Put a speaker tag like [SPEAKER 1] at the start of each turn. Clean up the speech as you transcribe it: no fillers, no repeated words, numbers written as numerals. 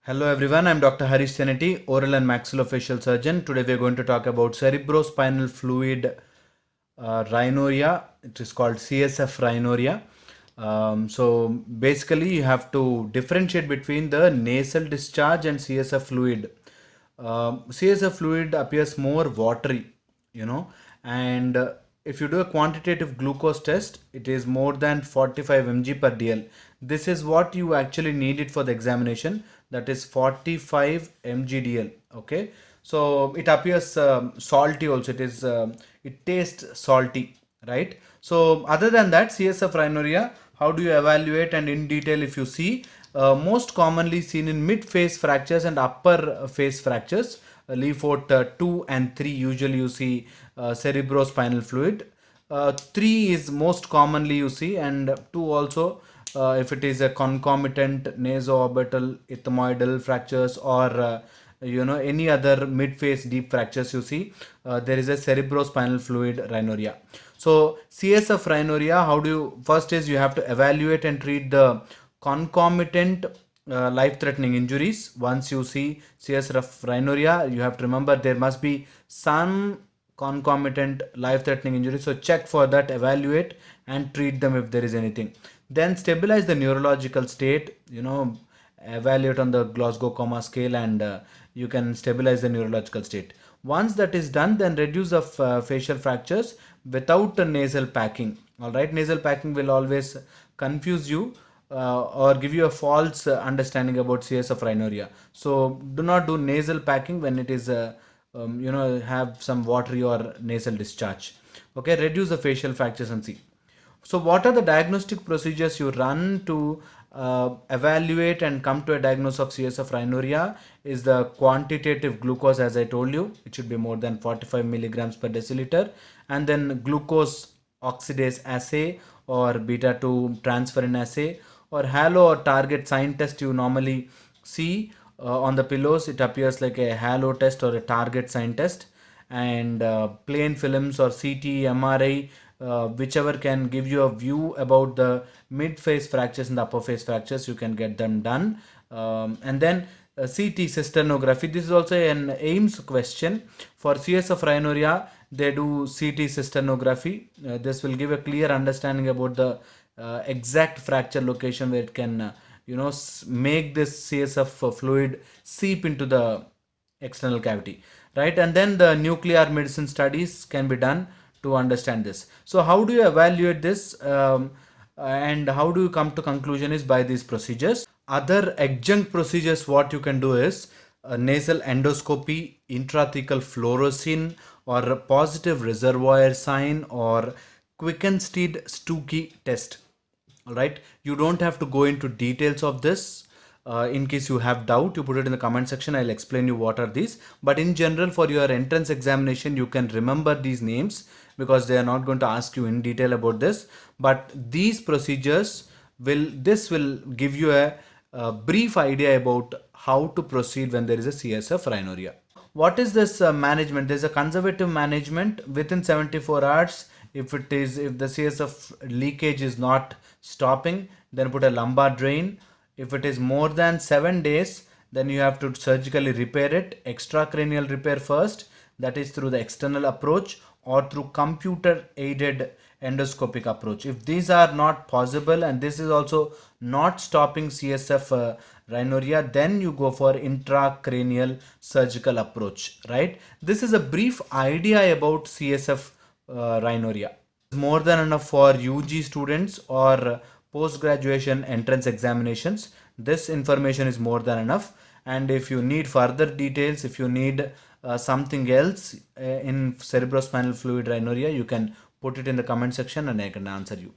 [SPEAKER 1] Hello everyone, I'm Dr. Harish Seneti, oral and maxillofacial surgeon. Today we are going to talk about cerebrospinal fluid rhinorrhea. It is called CSF rhinorrhea. So basically you have to differentiate between the nasal discharge and CSF fluid. CSF fluid appears more watery, and if you do a quantitative glucose test, it is more than 45 mg per dl. This is what you actually needed for the examination, that is 45 mg dl. Okay, so it appears salty also. It tastes salty, right? So other than that, CSF rhinorrhea, how do you evaluate? And in detail, if you see, most commonly seen in mid face fractures and upper face fractures, Leafort 2 and 3, usually you see cerebrospinal fluid. 3 is most commonly you see, and 2 also, if it is a concomitant nasoorbital ethmoidal fractures or any other mid face deep fractures you see, there is a cerebrospinal fluid rhinorrhea. So CSF rhinorrhea, how do you, first is you have to evaluate and treat the concomitant life-threatening injuries. Once you see CSF rhinorrhea, you have to remember there must be some concomitant life-threatening injuries. So check for that, evaluate and treat them if there is anything. Then stabilize the neurological state, evaluate on the Glasgow Coma scale, and you can stabilize the neurological state. Once that is done, then reduce the facial fractures without a nasal packing. All right, nasal packing will always confuse you or give you a false understanding about CSF rhinorrhea. So do not do nasal packing when it is have some watery or nasal discharge. Okay, reduce the facial fractures and see. So what are the diagnostic procedures you run to evaluate and come to a diagnosis of CSF rhinorrhea? Is the quantitative glucose, as I told you, it should be more than 45 milligrams per deciliter, and then glucose oxidase assay or beta 2 transferrin assay, or halo or target sign test you normally see on the pillows. It appears like a halo test or a target sign test, and plain films or CT, MRI, whichever can give you a view about the mid face fractures and the upper face fractures, you can get them done. And then CT cysternography, this is also an AIMS question. For CSF rhinorrhea, they do CT cysternography. This will give a clear understanding about the exact fracture location where it can make this CSF fluid seep into the external cavity, right? And then the nuclear medicine studies can be done to understand this. So how do you evaluate this, and how do you come to conclusion is by these procedures. Other adjunct procedures what you can do is nasal endoscopy, intrathecal fluorescein, or a positive reservoir sign, or Quickenstein Stuckey test. All right, you don't have to go into details of this. In case you have doubt, you put it in the comment section. I'll explain you what are these. But in general, for your entrance examination, you can remember these names because they are not going to ask you in detail about this. But these procedures will give you a brief idea about how to proceed when there is a CSF rhinorrhea. What is this management? There's a conservative management within 74 hours. If the CSF leakage is not stopping, then put a lumbar drain. If it is more than 7 days, then you have to surgically repair it. Extracranial repair first, that is through the external approach or through computer aided endoscopic approach. If these are not possible and this is also not stopping CSF rhinorrhea, then you go for intracranial surgical approach, right? This is a brief idea about CSF rhinorrhea. More than enough for UG students or post-graduation entrance examinations. This information is more than enough, and if you need further details, if you need something else in cerebrospinal fluid rhinorrhea, you can put it in the comment section and I can answer you.